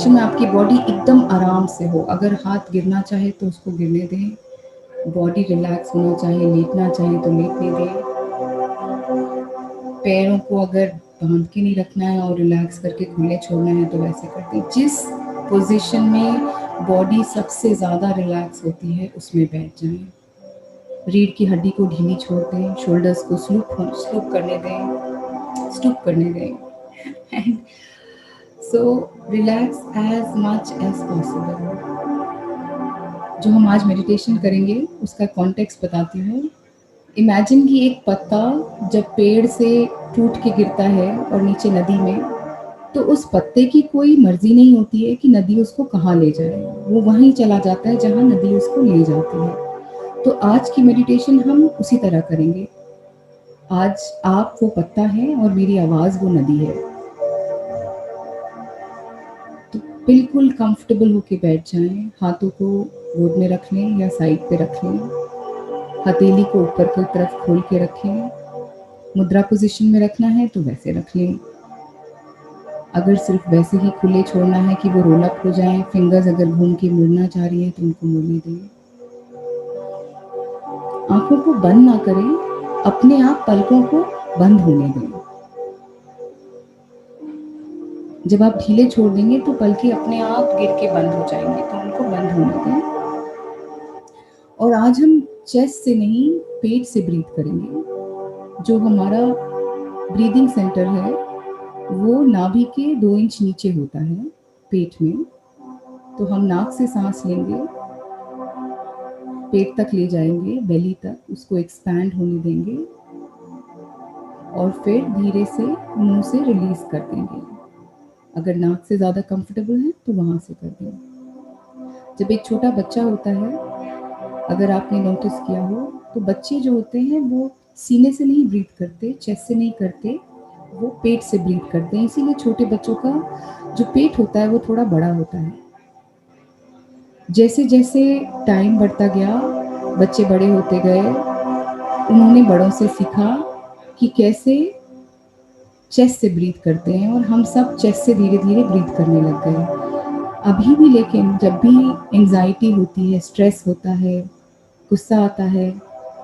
Position में आपकी body एकदम आराम से हो। अगर हाथ गिरना चाहे तो उसको गिरने दें, बॉडी रिलैक्स होना चाहे, लेटना चाहे तो लेटने दें। पैरों को अगर बांध के नहीं रखना है और रिलैक्स करके खुले छोड़ना है तो वैसे कर दें। जिस पोजीशन में बॉडी सबसे ज़्यादा रिलैक्स होती है उसमें बैठ जाएं। रीढ़ की हड्डी को ढीली छोड़ दें, शोल्डर्स को स्लूप करने दें, स्टूप करने दें। And so relax as much as possible. जो हम आज मेडिटेशन करेंगे उसका कॉन्टेक्स्ट बताती हूँ। इमेजिन कि एक पत्ता जब पेड़ से टूट के गिरता है और नीचे नदी में, तो उस पत्ते की कोई मर्जी नहीं होती है कि नदी उसको कहाँ ले जाए, वो वहीं चला जाता है जहाँ नदी उसको ले जाती है। तो आज की मेडिटेशन हम उसी तरह करेंगे। आज आप वो पत्ता है और मेरी आवाज़ वो नदी है। तो बिल्कुल कंफर्टेबल होके बैठ जाएं। हाथों को गोद में रख लें या साइड पे रख लें। हथेली को ऊपर की तरफ खोल के रखें। मुद्रा पोजीशन में रखना है तो वैसे रख लें। अगर सिर्फ वैसे ही खुले छोड़ना है कि वो रोल अप हो जाएं, फिंगर्स अगर घूम के मुड़ना चाह रही है तो उनको मुड़ने दें। आंखों को बंद ना करें, अपने आप पलकों को बंद होने दें। जब आप ढीले छोड़ देंगे तो पलकें अपने आप गिर के बंद हो जाएंगे, तो उनको बंद होने दें। और आज हम चेस्ट से नहीं, पेट से ब्रीथ करेंगे। जो हमारा ब्रीदिंग सेंटर है वो नाभि के 2 इंच नीचे होता है पेट में। तो हम नाक से सांस लेंगे, पेट तक ले जाएंगे, बेली तक, उसको एक्सपैंड होने देंगे और फिर धीरे से मुंह से रिलीज कर देंगे। अगर नाक से ज़्यादा कंफर्टेबल है तो वहाँ से कर दें। जब एक छोटा बच्चा होता है, अगर आपने नोटिस किया हो, तो बच्चे जो होते हैं वो सीने से नहीं ब्रीथ करते, चेस्ट से नहीं करते, वो पेट से ब्रीथ करते हैं। इसीलिए छोटे बच्चों का जो पेट होता है वो थोड़ा बड़ा होता है। जैसे जैसे टाइम बढ़ता गया, बच्चे बड़े होते गए, उन्होंने बड़ों से सीखा कि कैसे चेस्ट से ब्रीथ करते हैं और हम सब चेस्ट से धीरे धीरे ब्रीथ करने लग गए। अभी भी लेकिन जब भी एंजाइटी होती है, स्ट्रेस होता है, गुस्सा आता है,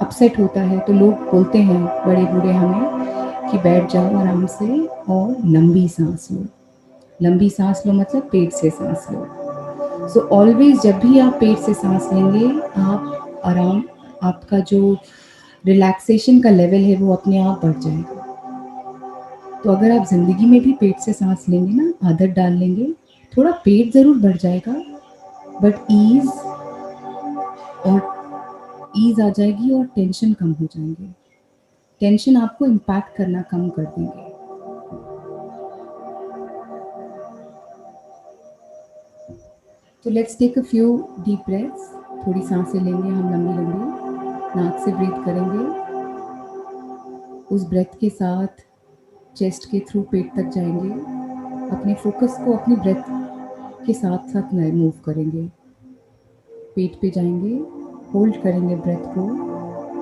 अपसेट होता है, तो लोग बोलते हैं बड़े बूढ़े हमें कि बैठ जाओ आराम से और लंबी सांस लो। लंबी सांस लो मतलब पेट से सांस लो। सो ऑलवेज जब भी आप पेट से सांस लेंगे, आप आराम, आपका जो रिलैक्सेशन का लेवल है वो अपने आप बढ़ जाएगा। तो अगर आप ज़िंदगी में भी पेट से सांस लेंगे ना, आदत डाल लेंगे, थोड़ा पेट ज़रूर बढ़ जाएगा बट ईज़ आ जाएगी और टेंशन कम हो जाएंगे। टेंशन आपको इम्पैक्ट करना कम कर देंगे। तो let's take a few deep breaths. थोड़ी सांसें लेंगे हम लंबी लंबी, नाक से ब्रीथ करेंगे। उस ब्रेथ के साथ चेस्ट के थ्रू पेट तक जाएंगे। अपने फोकस को अपनी ब्रेथ के साथ साथ मूव करेंगे। पेट पे जाएंगे, होल्ड करेंगे ब्रेथ को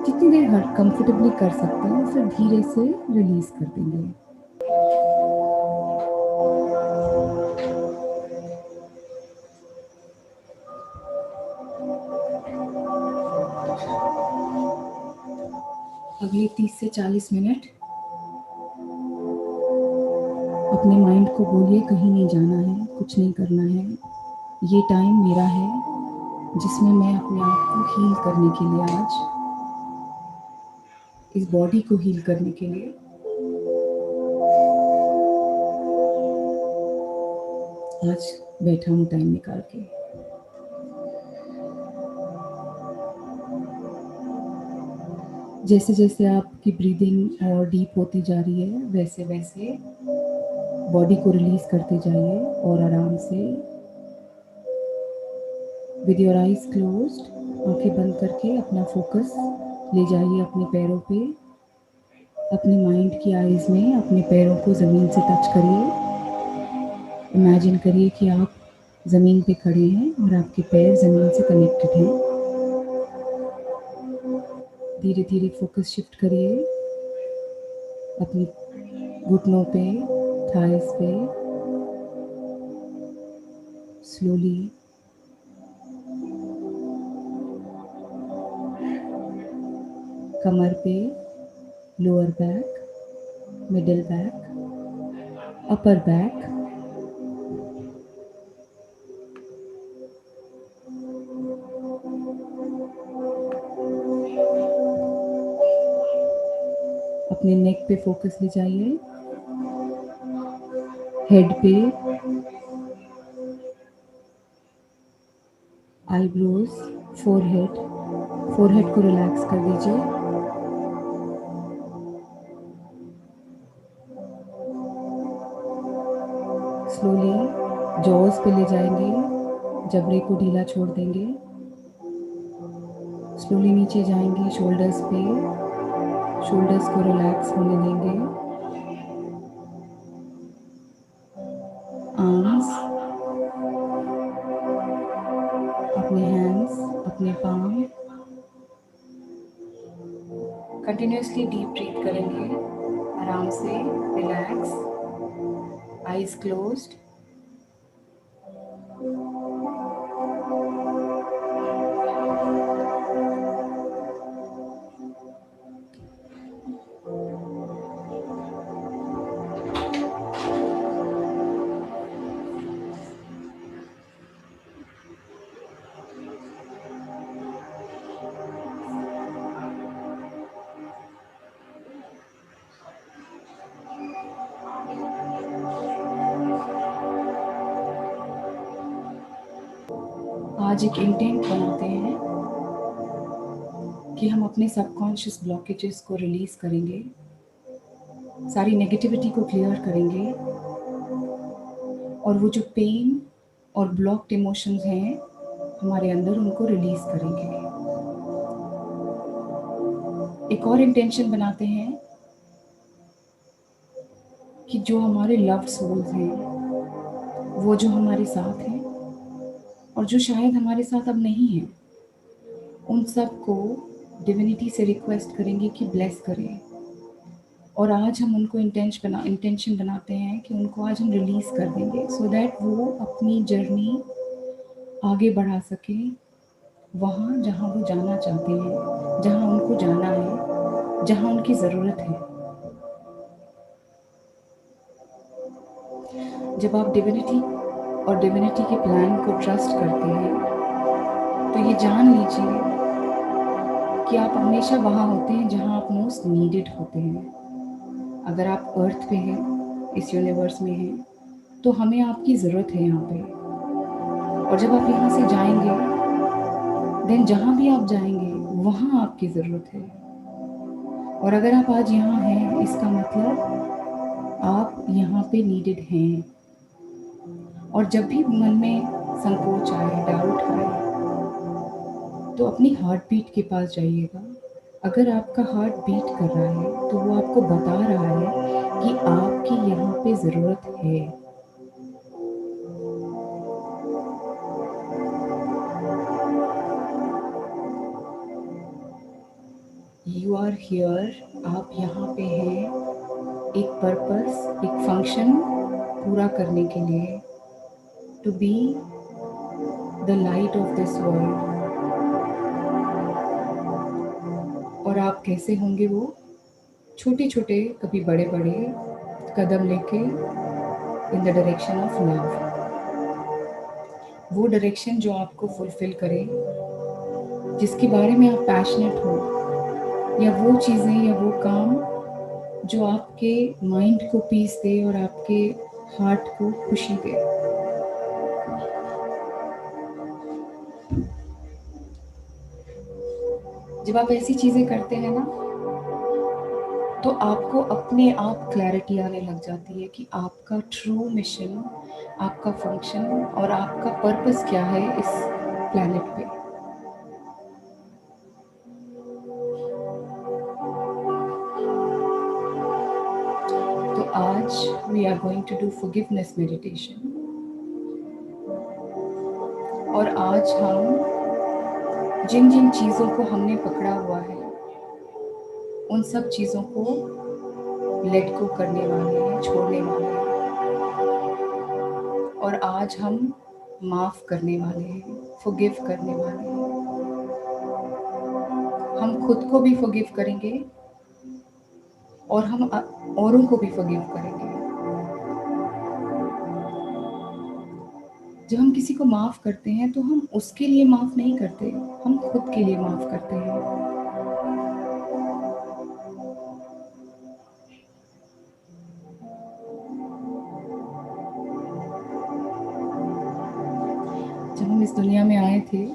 जितनी देर हर कंफर्टेबली कर सकते हैं, फिर धीरे से रिलीज कर देंगे। अगले 30 से 40 मिनट अपने माइंड को बोलिए कहीं नहीं जाना है, कुछ नहीं करना है, ये टाइम मेरा है जिसमें मैं अपने आप को हील करने के लिए, आज इस बॉडी को हील करने के लिए आज बैठा हूँ टाइम निकाल के। जैसे जैसे आपकी ब्रीदिंग और डीप होती जा रही है, वैसे वैसे बॉडी को रिलीज करते जाइए और आराम से विद योर आईज क्लोज्ड, आंखें बंद करके अपना फोकस ले जाइए अपने पैरों पे। अपने माइंड की आईज में अपने पैरों को ज़मीन से टच करिए। इमेजिन करिए कि आप ज़मीन पे खड़े हैं और आपके पैर ज़मीन से कनेक्टेड हैं। धीरे धीरे फोकस शिफ्ट करिए अपनी घुटनों पे, थाइस पे, स्लोली कमर पे, lower back, middle back, upper back, अपने नेक पे फोकस ले जाइए, हेड पे, आईब्रोज, फोरहेड को रिलैक्स कर दीजिए। स्लोली जॉज पे ले जाएंगे, जबड़े को ढीला छोड़ देंगे। स्लोली नीचे जाएंगे शोल्डर्स पे, शोल्डर्स को रिलैक्स होने देंगे। आर्म्स, अपने हैंड्स, अपने पाम, कंटिन्यूसली डीप ब्रीथ करेंगे, आराम से रिलैक्स, आईज क्लोज्ड। आज एक इंटेंट बनाते हैं कि हम अपने सबकॉन्शियस ब्लॉकेजेस को रिलीज करेंगे, सारी नेगेटिविटी को क्लियर करेंगे और वो जो पेन और ब्लॉक्ड इमोशंस हैं हमारे अंदर, उनको रिलीज करेंगे। एक और इंटेंशन बनाते हैं कि जो हमारे लव्ड सोल्स हैं, वो जो हमारे साथ हैं और जो शायद हमारे साथ अब नहीं हैं, उन सब को डिविनिटी से रिक्वेस्ट करेंगे कि ब्लेस करें। और आज हम उनको इंटेंशन बनाते हैं कि उनको आज हम रिलीज कर देंगे, सो दैट वो अपनी जर्नी आगे बढ़ा सकें वहाँ जहाँ वो जाना चाहते हैं, जहाँ उनको जाना है, जहाँ उनकी ज़रूरत है। जब आप डिविनिटी और डिविनिटी के प्लान को ट्रस्ट करते हैं तो ये जान लीजिए कि आप हमेशा वहाँ होते हैं जहाँ आप मोस्ट नीडेड होते हैं। अगर आप अर्थ पे हैं, इस यूनिवर्स में हैं, तो हमें आपकी ज़रूरत है यहाँ पे। और जब आप यहाँ से जाएंगे, देन जहाँ भी आप जाएंगे वहाँ आपकी ज़रूरत है। और अगर आप आज यहाँ हैं, इसका मतलब आप यहाँ पे नीडेड हैं। और जब भी मन में संकोच आए, डाउट आए, तो अपनी हार्ट बीट के पास जाइएगा। अगर आपका हार्ट बीट कर रहा है तो वो आपको बता रहा है कि आपकी यहाँ पे ज़रूरत है। यू आर हियर, आप यहाँ पे हैं एक पर्पस, एक फंक्शन पूरा करने के लिए, to be the light of this world. और आप कैसे होंगे वो? छोटे छोटे, कभी बड़े बड़े कदम लेके in the direction of love, वो डायरेक्शन जो आपको फुलफिल करे, जिसके बारे में आप पैशनेट हो, या वो चीज़ें या वो काम जो आपके माइंड को पीस दे और आपके हार्ट को खुशी दे। जब आप ऐसी चीज़ें करते हैं ना, तो आपको अपने आप क्लैरिटी आने लग जाती है कि आपका ट्रू मिशन, आपका फंक्शन और आपका पर्पस क्या है इस प्लैनेट पे। तो आज we are going to do forgiveness meditation. और आज हम जिन जिन चीज़ों को हमने पकड़ा हुआ है, उन सब चीज़ों को लेट गो करने वाले हैं, छोड़ने वाले हैं। और आज हम माफ़ करने वाले हैं, फॉरगिव करने वाले हैं। हम खुद को भी फॉरगिव करेंगे और हम औरों को भी फॉरगिव करेंगे। जब हम किसी को माफ़ करते हैं तो हम उसके लिए माफ़ नहीं करते, हम खुद के लिए माफ़ करते हैं। जब हम इस दुनिया में आए थे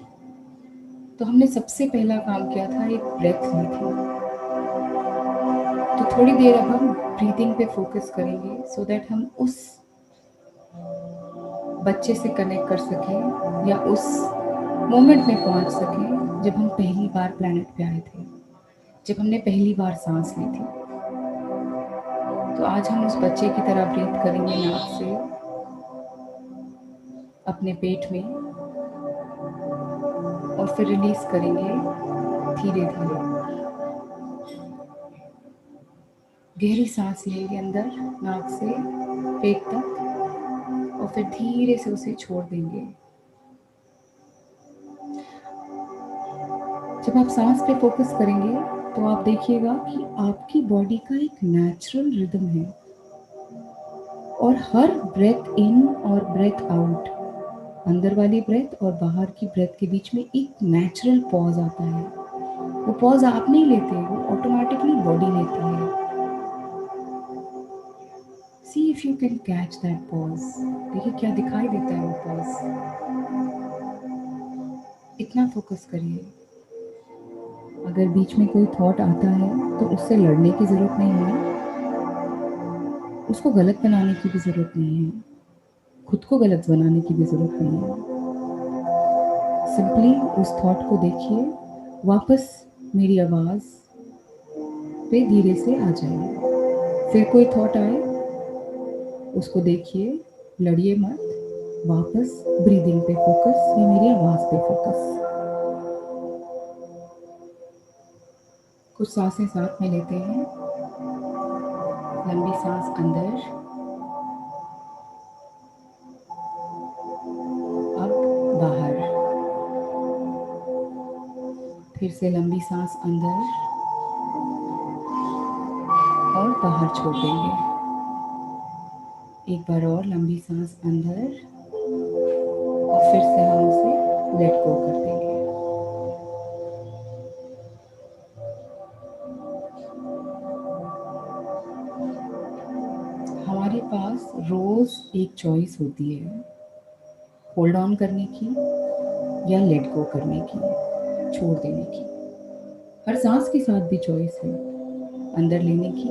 तो हमने सबसे पहला काम किया था, एक ब्रेथ ली थी। तो थोड़ी देर अब हम ब्रीदिंग पे फोकस करेंगे सो दैट हम उस बच्चे से कनेक्ट कर सकें या उस मोमेंट में पहुंच सकें जब हम पहली बार प्लैनेट पे आए थे, जब हमने पहली बार सांस ली थी। तो आज हम उस बच्चे की तरह ब्रीथ करेंगे नाक से अपने पेट में और फिर रिलीज करेंगे धीरे धीरे। गहरी सांस लेंगे अंदर नाक से पेट तक और फिर धीरे से उसे छोड़ देंगे। जब आप सांस पे फोकस करेंगे तो आप देखिएगा कि आपकी बॉडी का एक नेचुरल रिदम है और हर ब्रेथ इन और ब्रेथ आउट, अंदर वाली ब्रेथ और बाहर की ब्रेथ के बीच में एक नेचुरल पॉज आता है। वो पॉज आप नहीं लेते, वो ऑटोमेटिकली बॉडी लेती है। See if you can catch that pause. देखिए क्या दिखाई देता है वो पॉज। इतना फोकस करिए। अगर बीच में कोई थॉट आता है तो उससे लड़ने की ज़रूरत नहीं है, उसको गलत बनाने की भी ज़रूरत नहीं है, खुद को गलत बनाने की भी ज़रूरत नहीं है। सिंपली उस थॉट को देखिए, वापस मेरी आवाज़ पे धीरे से आ जाइए। फिर कोई थॉट आए उसको देखिए, लड़िए मत, वापस ब्रीदिंग पे फोकस या मेरी आवाज़ पे फोकस। कुछ सांसें साथ में लेते हैं। लंबी सांस अंदर, अब बाहर। फिर से लंबी सांस अंदर और बाहर छोड़ देंगे। एक बार और लंबी सांस अंदर और फिर से हम उसे लेट गो कर देंगे। हमारे पास रोज एक चॉइस होती है, होल्ड ऑन करने की या लेट गो करने की, छोड़ देने की। हर सांस के साथ भी चॉइस है, अंदर लेने की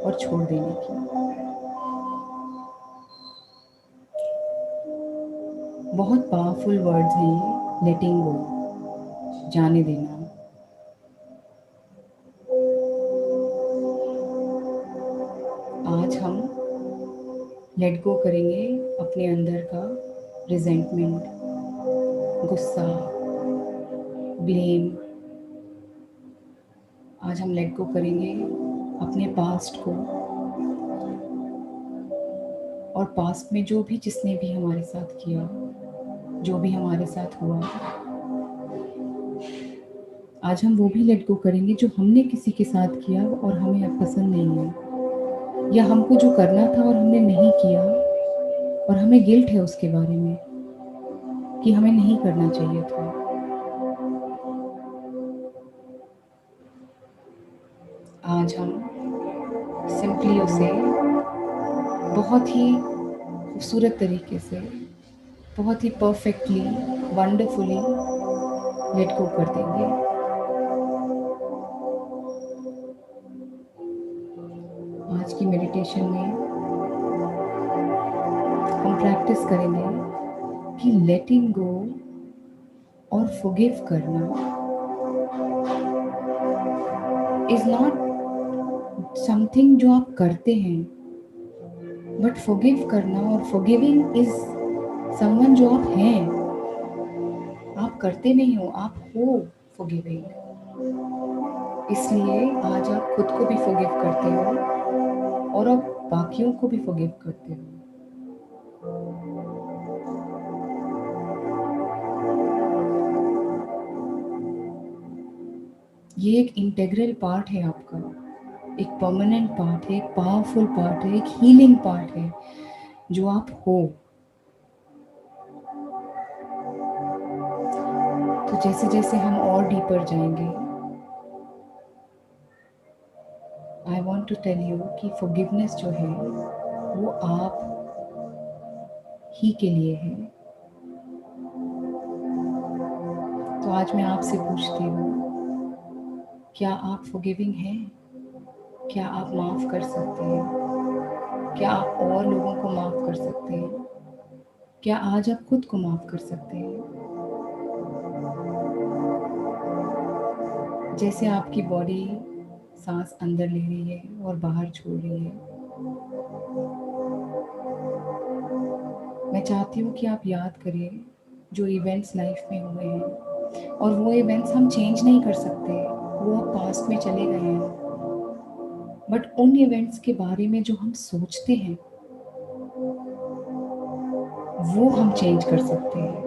और छोड़ देने की। बहुत पावरफुल वर्ड्स हैं ये, लेटिंग गो, जाने देना। आज हम लेट गो करेंगे अपने अंदर का रिजेंटमेंट, गुस्सा, ब्लेम। आज हम लेट गो करेंगे अपने पास्ट को और पास्ट में जो भी जिसने भी हमारे साथ किया, जो भी हमारे साथ हुआ, आज हम वो भी लेट गो करेंगे जो हमने किसी के साथ किया और हमें अब पसंद नहीं है, या हमको जो करना था और हमने नहीं किया और हमें गिल्ट है उसके बारे में कि हमें नहीं करना चाहिए था। आज हम सिंपली उसे बहुत ही खूबसूरत तरीके से, बहुत ही परफेक्टली, वंडरफुली लेट गो कर देंगे। आज की मेडिटेशन में हम प्रैक्टिस करेंगे कि लेटिंग गो और फॉरगिव करना इज नॉट समथिंग जो आप करते हैं, बट फॉरगिव करना और फॉरगिविंग इज समवन जो आप हैं। आप करते नहीं हो, आप हो फॉरगिविंग। इसलिए आज आप खुद को भी फॉरगिव करते हो और आप बाकियों को भी फॉरगिव करते हो। ये एक इंटेग्रल पार्ट है आपका, एक परमानेंट पार्ट है, एक पावरफुल पार्ट है, एक हीलिंग पार्ट है जो आप हो। तो जैसे जैसे हम और डीपर जाएंगे, I want to tell you कि फॉरगिवनेस जो है वो आप ही के लिए है। तो आज मैं आपसे पूछती हूँ, क्या आप फॉरगिविंग हैं? क्या आप माफ़ कर सकते हैं? क्या आप और लोगों को माफ़ कर सकते हैं? क्या आज आप खुद को माफ़ कर सकते हैं? जैसे आपकी बॉडी सांस अंदर ले रही है और बाहर छोड़ रही है, मैं चाहती हूँ कि आप याद करिए जो इवेंट्स लाइफ में हुए हैं, और वो इवेंट्स हम चेंज नहीं कर सकते, वो अब पास्ट में चले गए हैं। बट उन इवेंट्स के बारे में जो हम सोचते हैं वो हम चेंज कर सकते हैं।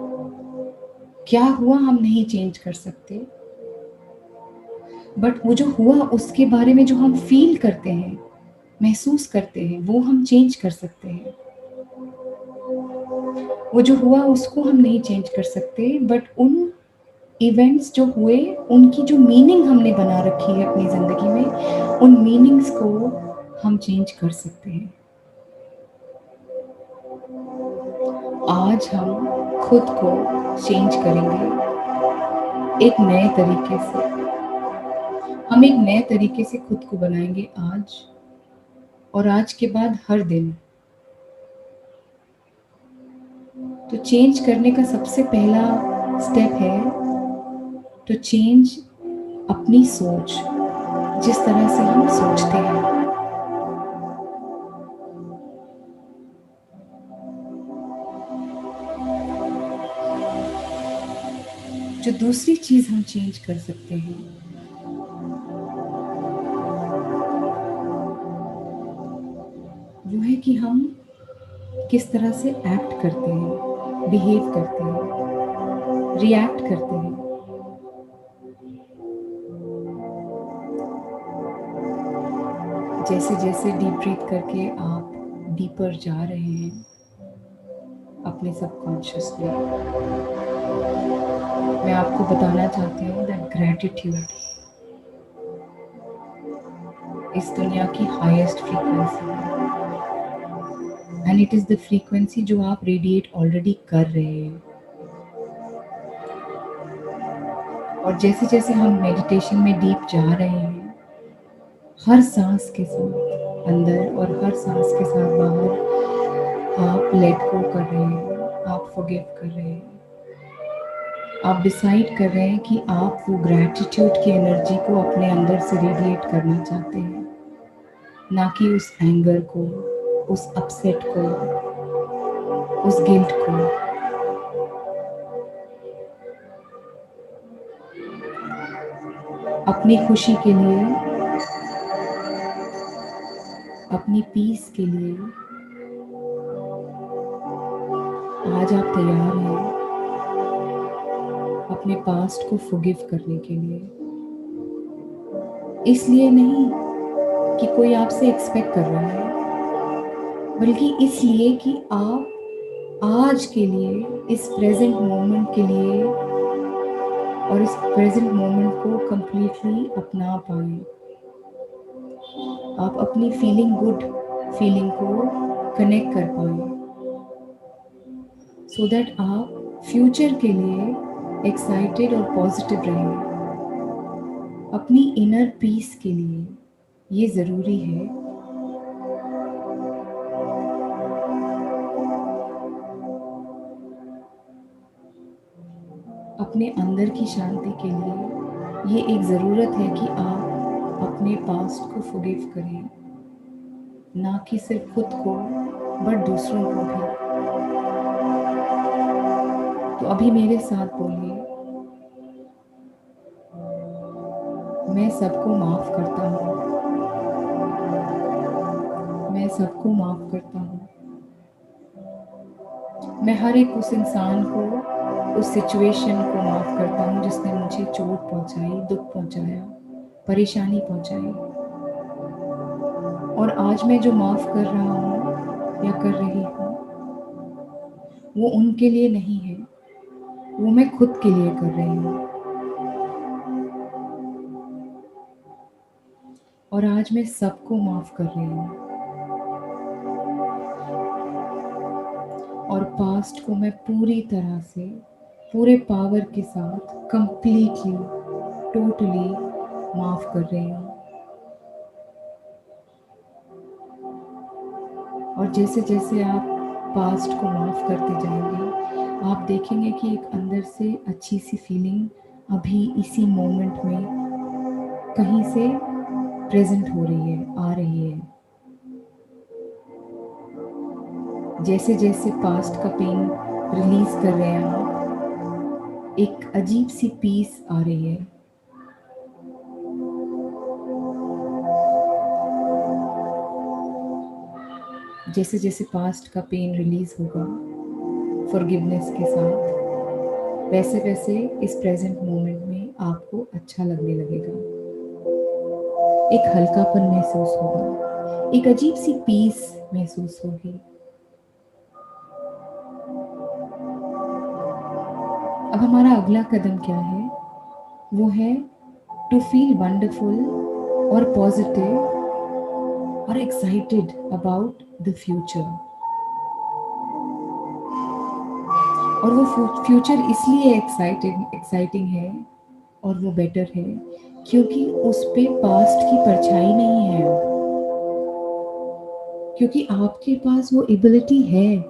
क्या हुआ हम नहीं चेंज कर सकते, बट वो जो हुआ उसके बारे में जो हम फील करते हैं, महसूस करते हैं, वो हम चेंज कर सकते हैं। वो जो हुआ उसको हम नहीं चेंज कर सकते, बट उन इवेंट्स जो हुए उनकी जो मीनिंग हमने बना रखी है अपनी ज़िंदगी में, उन मीनिंग्स को हम चेंज कर सकते हैं। आज हम खुद को चेंज करेंगे एक नए तरीके से। हम एक नए तरीके से खुद को बनाएंगे आज, और आज के बाद हर दिन। तो चेंज करने का सबसे पहला स्टेप है टू चेंज अपनी सोच, जिस तरह से हम सोचते हैं। जो दूसरी चीज़ हम चेंज कर सकते हैं, वो है कि हम किस तरह से एक्ट करते हैं, बिहेव करते हैं, रिएक्ट करते हैं। जैसे जैसे डीप ब्रीथ करके आप डीपर जा रहे हैं अपने सबकॉन्शियस में, मैं आपको बताना चाहती हूँ दैट ग्रैटिट्यूड इस दुनिया की हाईएस्ट फ्रीक्वेंसी है, and it is the frequency जो आप रेडिएट ऑलरेडी कर रहे हैं। और जैसे जैसे हम मेडिटेशन में डीप जा रहे हैं, हर सांस के साथ अंदर और हर सांस के साथ बाहर, आप लेट गो कर रहे हैं, आप फॉरगिव कर रहे हैं, आप डिसाइड कर रहे हैं कि आप वो ग्रैटिट्यूड की एनर्जी को अपने अंदर से रेडिएट करना चाहते हैं, ना कि उस एंगर को, उस अपसेट को, उस गिल्ट को। अपनी खुशी के लिए, अपनी पीस के लिए आज आप तैयार हैं अपने पास्ट को फॉरगिव करने के लिए। इसलिए नहीं कि कोई आपसे एक्सपेक्ट कर रहा है, बल्कि इसलिए कि आप आज के लिए, इस प्रेजेंट मोमेंट के लिए और इस प्रेजेंट मोमेंट को कंप्लीटली अपना पाएं। आप अपनी फीलिंग गुड फीलिंग को कनेक्ट कर पाएं, सो दैट आप फ्यूचर के लिए एक्साइटेड और पॉजिटिव रहें। अपनी इनर पीस के लिए ये ज़रूरी है अपने अंदर की शांति के लिए ये एक ज़रूरत है कि आप अपने पास्ट को फॉरगिव करें, ना कि सिर्फ खुद को बट दूसरों को भी। तो अभी मेरे साथ बोलिए, मैं सबको माफ़ करता हूँ, मैं सबको माफ़ करता हूँ। मैं हर एक उस इंसान को, उस सिचुएशन को माफ़ करता हूँ जिसने मुझे चोट पहुँचाई, दुख पहुँचाया। परेशानी पहुंचाई। और आज मैं जो माफ कर रहा हूँ या कर रही हूँ, वो उनके लिए नहीं है, वो मैं खुद के लिए कर रही हूँ। और आज मैं सबको माफ कर रही हूँ। और पास्ट को मैं पूरी तरह से, पूरे पावर के साथ, कंप्लीटली, टोटली माफ कर रही हूँ। और जैसे जैसे आप पास्ट को माफ करते जाएंगे, आप देखेंगे कि एक अंदर से अच्छी सी फीलिंग अभी इसी मोमेंट में कहीं से प्रेजेंट हो रही है, आ रही है। जैसे जैसे पास्ट का पेन रिलीज कर रहे हैं आप, एक अजीब सी पीस आ रही है। जैसे जैसे पास्ट का पेन रिलीज होगा फॉरगिवनेस के साथ, वैसे वैसे इस प्रेजेंट मोमेंट में आपको अच्छा लगने लगेगा। एक हल्कापन महसूस होगा, एक अजीब सी पीस महसूस होगी। अब हमारा अगला कदम क्या है? वो है टू फील वंडरफुल और पॉजिटिव और एक्साइटेड अबाउट द फ्यूचर। और वो फ्यूचर इसलिए एक्साइटिंग है और वो बेटर है क्योंकि उस पे पास्ट की परछाई नहीं है। क्योंकि आपके पास वो एबिलिटी है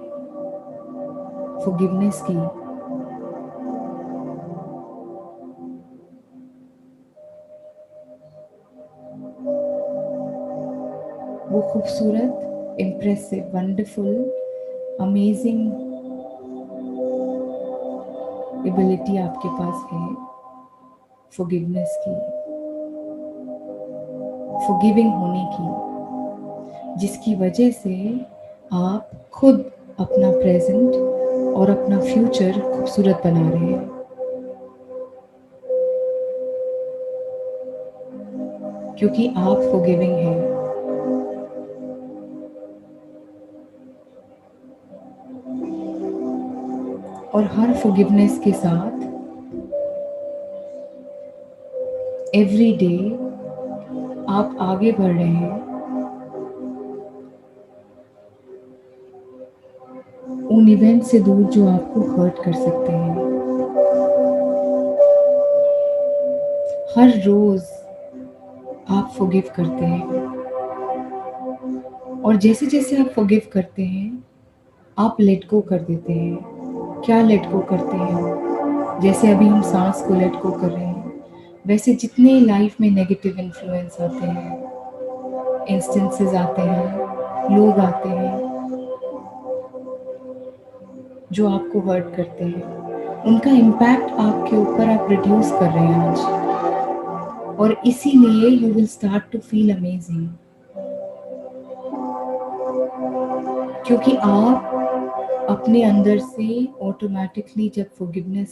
फॉरगिवनेस की। वो खूबसूरत, इम्प्रेसिव, वंडरफुल, अमेजिंग एबिलिटी आपके पास है फॉरगिवनेस की, फॉरगिविंग होने की, जिसकी वजह से आप खुद अपना प्रेजेंट और अपना फ्यूचर खूबसूरत बना रहे हैं। क्योंकि आप फॉरगिविंग हैं। और हर फॉरगिवनेस के साथ एवरी डे आप आगे बढ़ रहे हैं उन इवेंट से दूर जो आपको हर्ट कर सकते हैं। हर रोज आप फॉरगिव करते हैं। और जैसे जैसे आप फॉरगिव करते हैं, आप लेट गो कर देते हैं। क्या लेट गो करते हैं? जैसे अभी हम सांस को लेट गो कर रहे हैं, वैसे जितने लाइफ में नेगेटिव इन्फ्लुएंस आते हैं, इंस्टेंसेस आते हैं, लोग आते हैं जो आपको हर्ट करते हैं, उनका इम्पैक्ट आपके ऊपर आप रिड्यूस कर रहे हैं आज। और इसीलिए you will start to feel amazing. क्योंकि आप अपने अंदर से ऑटोमेटिकली जब फॉरगिवनेस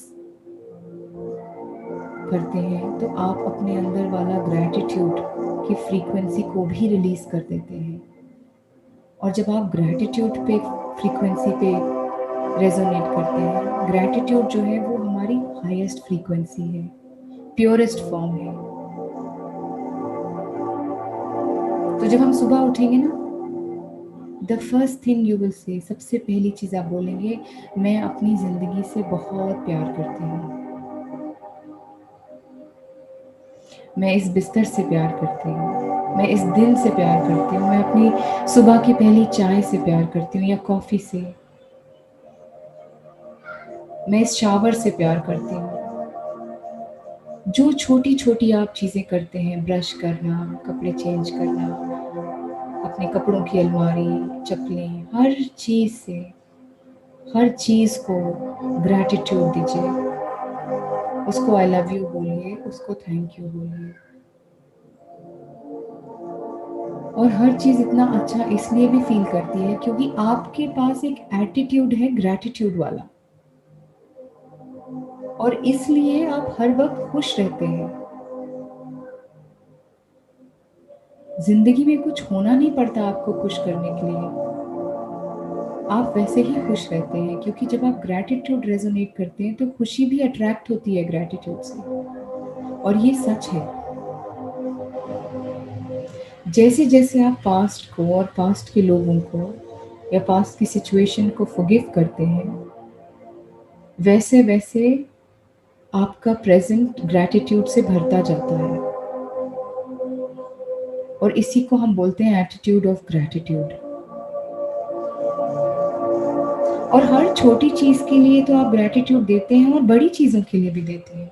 करते हैं तो आप अपने अंदर वाला ग्रैटिट्यूड की फ्रीक्वेंसी को भी रिलीज कर देते हैं। और जब आप ग्रैटिट्यूड पे फ्रीक्वेंसी पे रेजोनेट करते हैं, ग्रैटिट्यूड जो है वो हमारी हाईएस्ट फ्रीक्वेंसी है, प्योरेस्ट फॉर्म है। तो जब हम सुबह उठेंगे ना, the first thing you will say, सबसे पहली चीज आप बोलेंगे, मैं अपनी जिंदगी से बहुत प्यार करती हूँ, मैं इस बिस्तर से प्यार करती हूँ, मैं इस दिल से प्यार करती हूँ, मैं अपनी सुबह की पहली चाय से प्यार करती हूँ या कॉफी से, मैं इस शावर से प्यार करती हूँ। जो छोटी छोटी आप चीजें करते हैं, ब्रश करना, कपड़े चेंज करना, अपने कपड़ों की अलमारी, चप्पलें, हर चीज से, हर चीज को ग्रैटिट्यूड दीजिए। उसको आई लव यू बोलिए, उसको थैंक यू बोलिए। और हर चीज इतना अच्छा इसलिए भी फील करती है क्योंकि आपके पास एक एटीट्यूड है ग्रैटिट्यूड वाला, और इसलिए आप हर वक्त खुश रहते हैं। ज़िंदगी में कुछ होना नहीं पड़ता आपको खुश करने के लिए। आप वैसे ही खुश रहते हैं, क्योंकि जब आप ग्रैटिट्यूड रेज़ोनेट करते हैं तो खुशी भी अट्रैक्ट होती है ग्रैटिट्यूड से, और ये सच है। जैसे-जैसे आप पास्ट को और पास्ट के लोगों को या पास्ट की सिचुएशन को फ़ॉरगिव करते हैं, वैसे-वैसे आपका प्रेज़ेंट ग्रैटिट्यूड से भरता जाता है, और इसी को हम बोलते हैं एटीट्यूड ऑफ ग्रैटिट्यूड। और हर छोटी चीज़ के लिए तो आप ग्रैटिट्यूड देते हैं, और बड़ी चीज़ों के लिए भी देते हैं।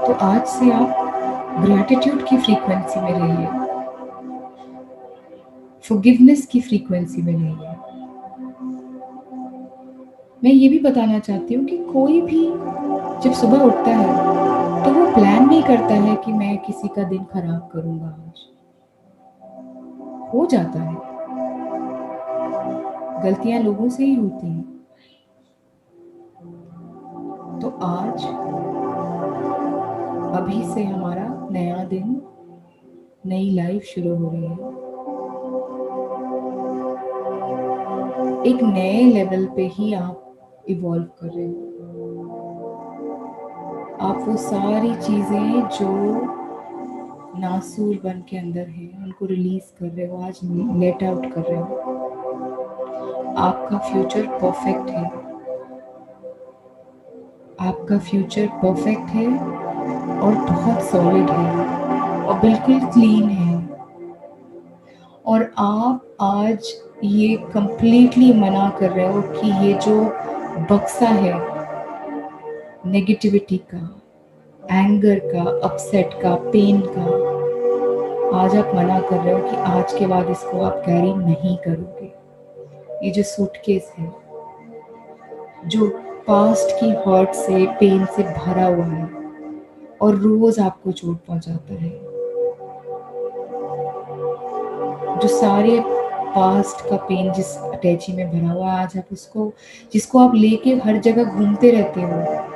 तो आज से आप ग्रैटिट्यूड की फ्रीक्वेंसी में रहिए, फॉरगिवनेस की फ्रीक्वेंसी में रहिए। मैं ये भी बताना चाहती हूँ कि कोई भी जब सुबह उठता है तो वो प्लान नहीं करता है कि मैं किसी का दिन खराब करूँगा आज। हो जाता है, गलतियाँ लोगों से ही होती हैं। तो आज अभी से हमारा नया दिन, नई लाइफ शुरू हो रही है। एक नए लेवल पे ही आप इवॉल्व कर रहे हो। आप वो सारी चीज़ें जो नासूर बन के अंदर है उनको रिलीज कर रहे हो, आज लेट आउट कर रहे हो। आपका फ्यूचर परफेक्ट है, आपका फ्यूचर परफेक्ट है और बहुत सॉलिड है और बिल्कुल क्लीन है। और आप आज ये कंप्लीटली मना कर रहे हो कि ये जो बक्सा है नेगेटिविटी का, एंगर का, अपसेट का, पेन का, आज आप मना कर रहे हो कि आज के बाद इसको आप कैरी नहीं करोगे। ये जो सूटकेस है जो पास्ट की हर्ट से, पेन से भरा हुआ है और रोज आपको चोट पहुंचाता है, जो सारे पास्ट का पेन जिस अटैची में भरा हुआ है, आज आप उसको, जिसको आप लेके हर जगह घूमते रहते हो,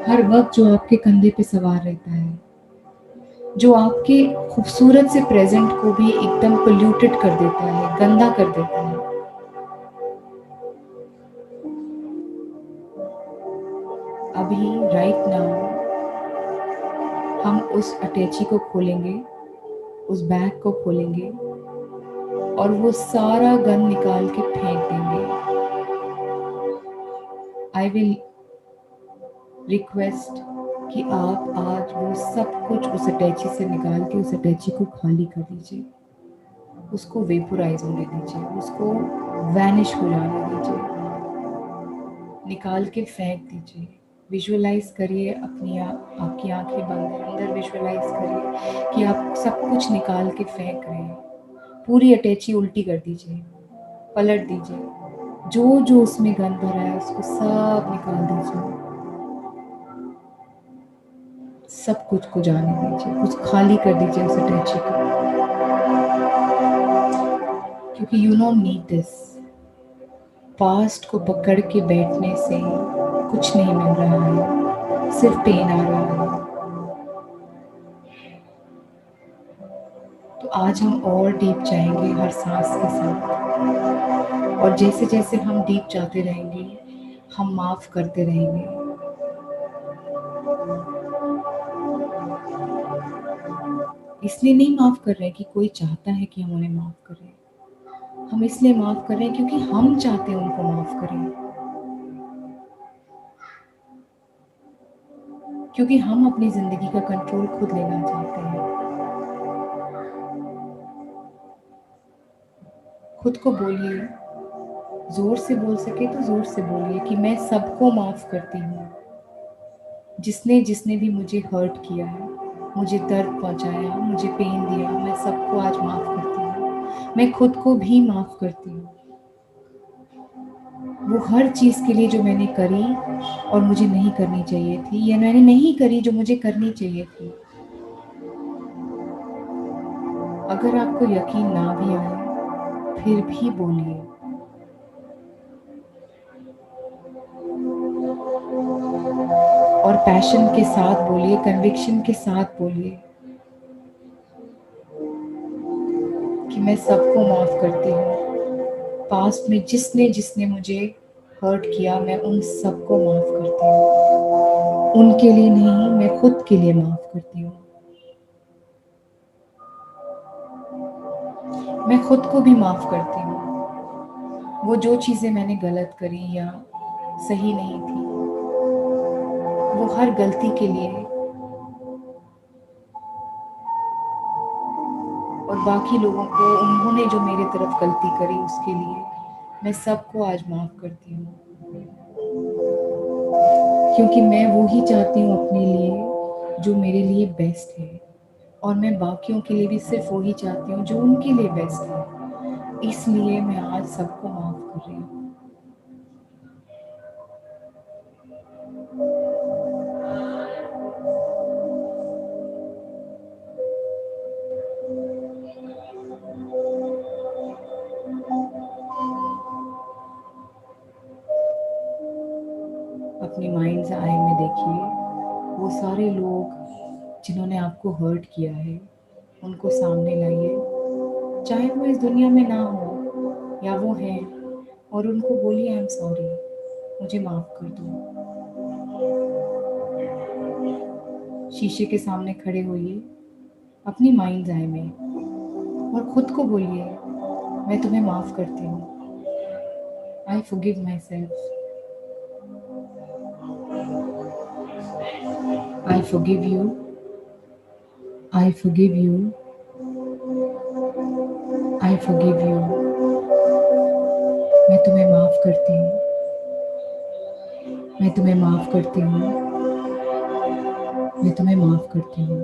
हर वक्त जो आपके कंधे पे सवार रहता है, जो आपके खूबसूरत से प्रेजेंट को भी एकदम पोल्यूटेड कर देता है, गंदा कर देता है। अभी राइट नाउ हम उस अटैची को खोलेंगे, उस बैग को खोलेंगे और वो सारा गन निकाल के फेंक देंगे। आई विल रिक्वेस्ट कि आप आज वो सब कुछ उस अटैची से निकाल के उस अटैची को खाली कर दीजिए, उसको वेपोराइज होने दीजिए, उसको वैनिश हो जाने दीजिए, निकाल के फेंक दीजिए। विजुअलाइज करिए अपनी आपकी आंखें बंद है, अंदर विजुअलाइज करिए कि आप सब कुछ निकाल के फेंक रहे हैं। पूरी अटैची उल्टी कर दीजिए, पलट दीजिए, जो जो उसमें गंद भरा है उसको सब निकाल दीजिए, सब कुछ को जाने दीजिए, कुछ खाली कर दीजिए उस अटैची को, क्योंकि you don't need this. Past को पकड़ के बैठने से कुछ नहीं मिल रहा है, सिर्फ पेन आ रहा है। तो आज हम और डीप जाएंगे हर सांस के साथ, और जैसे जैसे हम डीप जाते रहेंगे हम माफ करते रहेंगे। इसलिए नहीं माफ कर रहे कि कोई चाहता है कि हम उन्हें माफ करें, हम इसलिए माफ कर रहे हैं क्योंकि हम चाहते हैं उनको माफ करें, क्योंकि हम अपनी जिंदगी का कंट्रोल खुद लेना चाहते हैं। खुद को बोलिए, जोर से बोल सके तो जोर से बोलिए कि मैं सबको माफ करती हूँ, जिसने जिसने भी मुझे हर्ट किया है, मुझे दर्द पहुंचाया, मुझे पेन दिया, मैं सबको आज माफ करती हूँ। मैं खुद को भी माफ करती हूँ, वो हर चीज़ के लिए जो मैंने करी और मुझे नहीं करनी चाहिए थी, या मैंने नहीं करी जो मुझे करनी चाहिए थी। अगर आपको यकीन ना भी आए फिर भी बोलिए। पैशन के साथ बोलिए, कन्विक्शन के साथ बोलिए कि मैं सबको माफ़ करती हूँ। पास्ट में जिसने जिसने मुझे हर्ट किया, मैं उन सबको माफ़ करती हूँ। उनके लिए नहीं, मैं खुद के लिए माफ़ करती हूँ। मैं खुद को भी माफ़ करती हूँ। वो जो चीज़ें मैंने गलत करी या सही नहीं थी, वो हर गलती के लिए और बाकी लोगों को उन्होंने जो मेरे तरफ गलती करी उसके लिए मैं सबको आज माफ़ करती हूँ। क्योंकि मैं वो ही चाहती हूँ अपने लिए जो मेरे लिए बेस्ट है, और मैं बाकियों के लिए भी सिर्फ वही चाहती हूँ जो उनके लिए बेस्ट है। इसलिए मैं आज सबको माफ़ कर रही हूँ। अपनी माइंड्स आई में देखिए, वो सारे लोग जिन्होंने आपको हर्ट किया है उनको सामने लाइए, चाहे वो इस दुनिया में ना हो या वो हैं, और उनको बोलिए आई एम सॉरी, मुझे माफ़ कर दो। शीशे के सामने खड़े होइए अपनी माइंड्स आई में और खुद को बोलिए मैं तुम्हें माफ़ करती हूँ। I forgive my self. I forgive you. I forgive you. I forgive you. मैं तुम्हें माफ़ करती हूँ। मैं तुम्हें माफ़ करती हूँ। मैं तुम्हें माफ़ करती हूँ।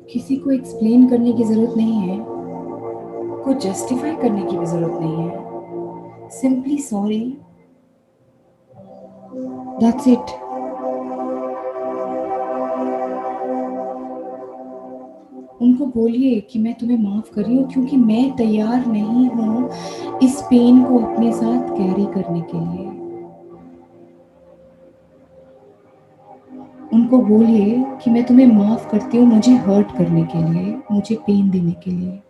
किसी को एक्सप्लेन करने की ज़रूरत नहीं है, को जस्टिफाई करने की भी ज़रूरत नहीं है। Simply sorry, that's it. उनको बोलिए कि मैं तुम्हें माफ़ कर रही हूँ क्योंकि मैं तैयार नहीं हूँ इस पेन को अपने साथ कैरी करने के लिए। उनको बोलिए कि मैं तुम्हें माफ़ करती हूँ मुझे हर्ट करने के लिए, मुझे पेन देने के लिए।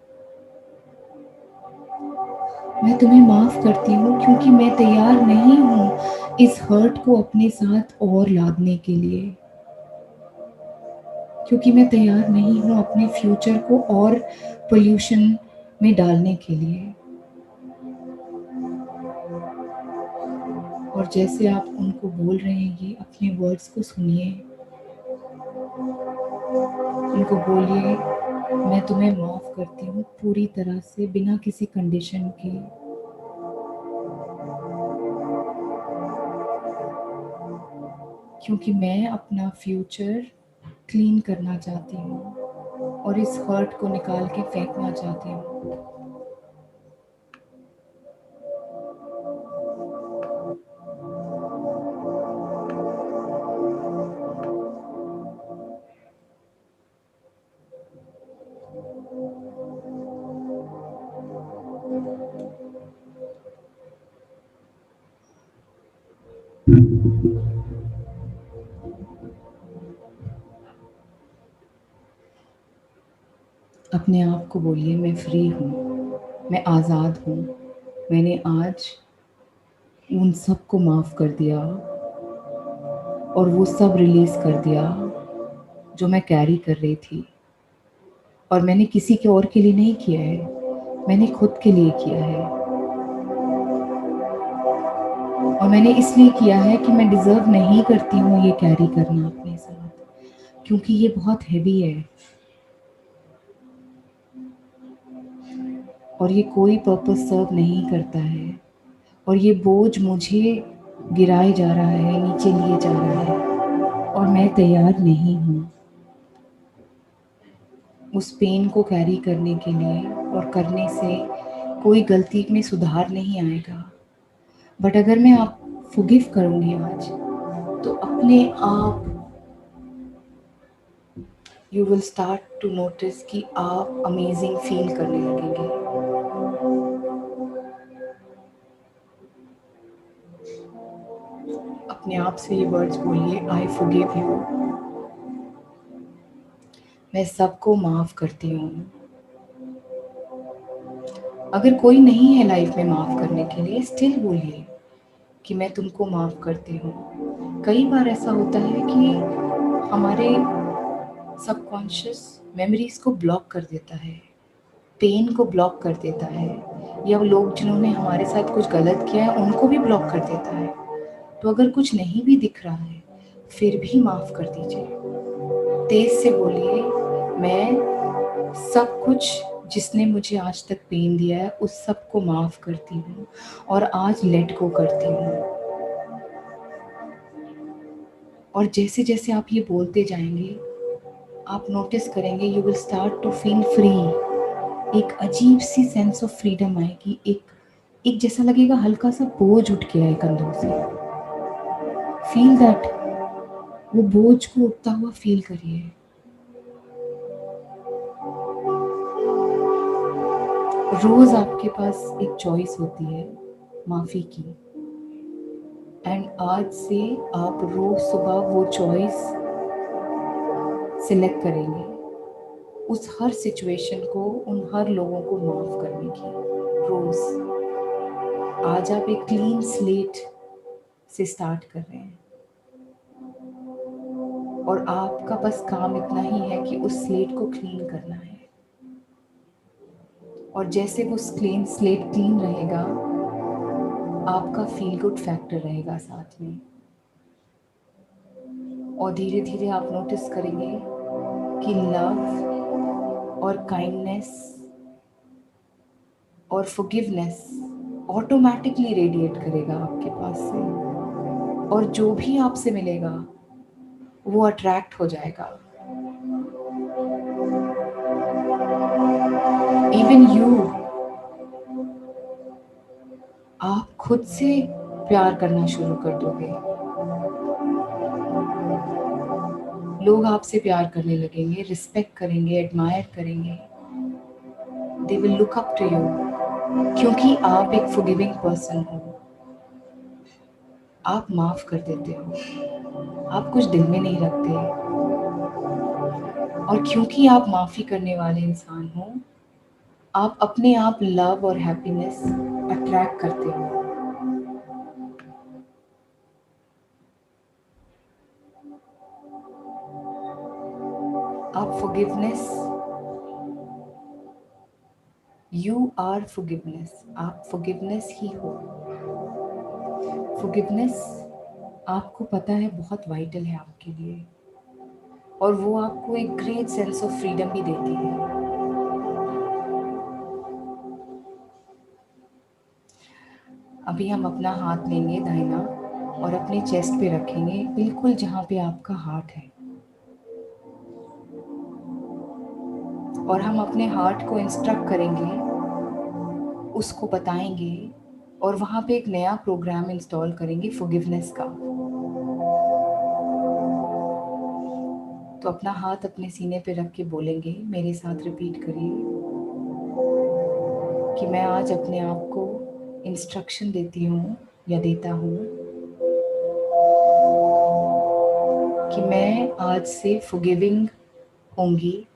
मैं तुम्हें माफ़ करती हूँ क्योंकि मैं तैयार नहीं हूँ इस हर्ट को अपने साथ और लादने के लिए, क्योंकि मैं तैयार नहीं हूँ अपने फ्यूचर को और पोल्यूशन में डालने के लिए। और जैसे आप उनको बोल रहे हैं ये अपने वर्ड्स को सुनिए। उनको बोलिए मैं तुम्हें माफ़ करती हूँ पूरी तरह से, बिना किसी कंडीशन के। क्योंकि मैं अपना फ्यूचर क्लीन करना चाहती हूँ और इस हर्ट को निकाल के फेंकना चाहती हूँ। अपने आप को बोलिए मैं फ्री हूँ, मैं आज़ाद हूँ। मैंने आज उन सबको माफ़ कर दिया और वो सब रिलीज़ कर दिया जो मैं कैरी कर रही थी। और मैंने किसी के और के लिए नहीं किया है, मैंने खुद के लिए किया है। और मैंने इसलिए किया है कि मैं डिज़र्व नहीं करती हूँ ये कैरी करना अपने साथ, क्योंकि ये बहुत हेवी है और ये कोई पर्पस सर्व नहीं करता है। और ये बोझ मुझे गिराए जा रहा है, नीचे लिए जा रहा है और मैं तैयार नहीं हूँ उस पेन को कैरी करने के लिए, और करने से कोई गलती में सुधार नहीं आएगा। बट अगर मैं आप फॉरगिव करूँगी आज, तो अपने आप you will start to notice कि आप अमेजिंग फील करने लगेंगे। अपने आप से ये वर्ड्स बोलिए, आई फॉरगिव यू। मैं सबको माफ करती हूँ। अगर कोई नहीं है लाइफ में माफ करने के लिए, स्टिल बोलिए कि मैं तुमको माफ करती हूँ। कई बार ऐसा होता है कि हमारे सबकॉन्शियस मेमोरीज को ब्लॉक कर देता है, पेन को ब्लॉक कर देता है, या लोग जिन्होंने हमारे साथ कुछ गलत किया है उनको भी ब्लॉक कर देता है। तो अगर कुछ नहीं भी दिख रहा है, फिर भी माफ कर दीजिए। तेज से बोलिए, मैं सब कुछ जिसने मुझे आज तक पेन दिया है उस सब को माफ करती हूँ और आज लेट गो करती हूँ। और जैसे जैसे आप ये बोलते जाएंगे, आप नोटिस करेंगे you will start to feel free. एक अजीब सी सेंस ऑफ फ्रीडम आएगी। एक जैसा लगेगा हल्का सा बोझ उठ गया है कंधों से। फील दैट, वो बोझ को उठता हुआ फील करिए। रोज आपके पास एक चॉइस होती है माफी की, एंड आज से आप रोज सुबह वो चॉइस सिलेक्ट करेंगे, उस हर सिचुएशन को, उन हर लोगों को माफ करने की। रोज आज आप एक क्लीन स्लेट से स्टार्ट कर रहे हैं, और आपका बस काम इतना ही है कि उस स्लेट को क्लीन करना है। और जैसे वो स्लेट क्लीन रहेगा, आपका फील गुड फैक्टर रहेगा साथ में। और धीरे धीरे आप नोटिस करेंगे कि लव और काइंडनेस और फॉरगिवनेस ऑटोमेटिकली रेडिएट करेगा आपके पास से, और जो भी आपसे मिलेगा वो अट्रैक्ट हो जाएगा। इवन यू, आप खुद से प्यार करना शुरू कर दोगे। लोग आपसे प्यार करने लगेंगे, रिस्पेक्ट करेंगे, एडमायर करेंगे। They will look up to you, क्योंकि आप एक फॉरगिविंग पर्सन हो। आप माफ कर देते हो, आप कुछ दिल में नहीं रखते। और क्योंकि आप माफी करने वाले इंसान हो, आप अपने आप लव और हैप्पीनेस अट्रैक्ट करते हो। आप फॉरगिवनेस, यू आर फॉरगिवनेस, आप फॉरगिवनेस ही हो। फॉरगिवनेस आपको पता है बहुत वाइटल है आपके लिए, और वो आपको एक ग्रेट सेंस ऑफ फ्रीडम भी देती है। अभी हम अपना हाथ लेंगे दाहिना और अपने चेस्ट पे रखेंगे, बिल्कुल जहाँ पे आपका हार्ट है, और हम अपने हार्ट को इंस्ट्रक्ट करेंगे, उसको बताएंगे, और वहाँ पे एक नया प्रोग्राम इंस्टॉल करेंगे फॉरगिवनेस का। तो अपना हाथ अपने सीने पे रख के बोलेंगे, मेरे साथ रिपीट करिए कि मैं आज अपने आप को इंस्ट्रक्शन देती हूँ या देता हूँ कि मैं आज से फॉरगिविंग होंगी,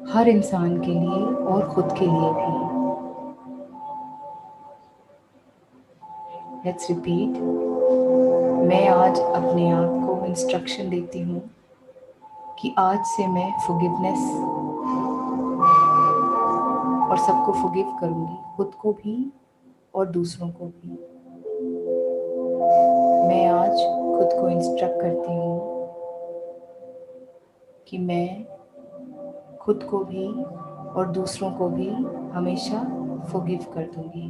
हर इंसान के लिए और खुद के लिए भी। Let's repeat. मैं आज अपने आप को इंस्ट्रक्शन देती हूँ कि आज से मैं फॉरगिवनेस और सबको फॉरगिव करूँगी, खुद को भी और दूसरों को भी। मैं आज खुद को इंस्ट्रक्ट करती हूँ कि मैं खुद को भी और दूसरों को भी हमेशा फॉरगिव कर दूँगी।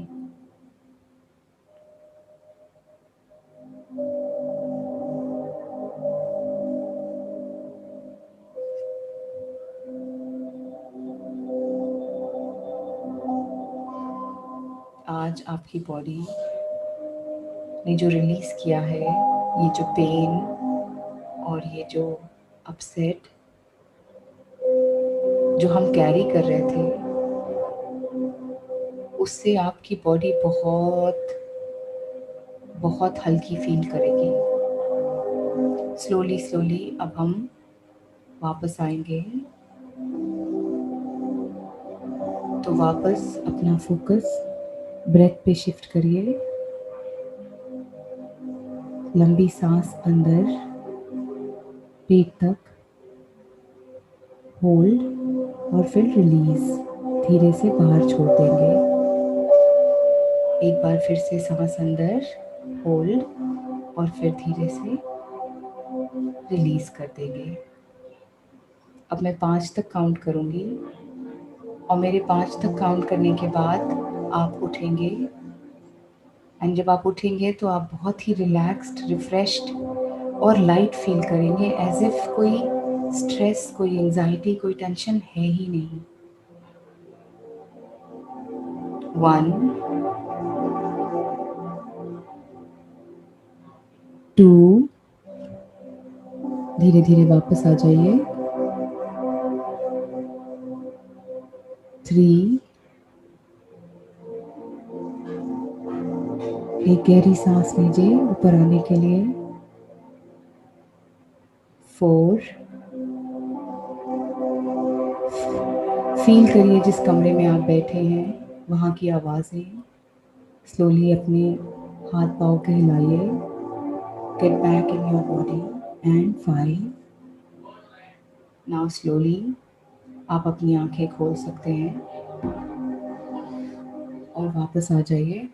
आज आपकी बॉडी ने जो रिलीज़ किया है, ये जो पेन और ये जो अपसेट जो हम कैरी कर रहे थे, उससे आपकी बॉडी बहुत बहुत हल्की फील करेगी। स्लोली स्लोली अब हम वापस आएंगे। तो वापस अपना फोकस ब्रेथ पे शिफ्ट करिए। लंबी सांस अंदर, पेट तक होल्ड और फिर रिलीज, धीरे से बाहर छोड़ देंगे। एक बार फिर से सांस अंदर, होल्ड और फिर धीरे से रिलीज कर देंगे। अब मैं 5 तक काउंट करूँगी और मेरे 5 तक काउंट करने के बाद आप उठेंगे। एंड जब आप उठेंगे तो आप बहुत ही रिलैक्स्ड, रिफ्रेश्ड और लाइट फील करेंगे, एज इफ कोई स्ट्रेस, कोई एंजाइटी, कोई टेंशन है ही नहीं। 1 2 धीरे धीरे वापस आ जाइए। 3 एक गहरी सांस लीजिए ऊपर आने के लिए। 4 फील करिए जिस कमरे में आप बैठे हैं वहाँ की आवाज़ें। स्लोली अपने हाथ पाँव के हिलाइए। Get back in your body. And 5 now slowly आप अपनी आंखें खोल सकते हैं और वापस आ जाइए।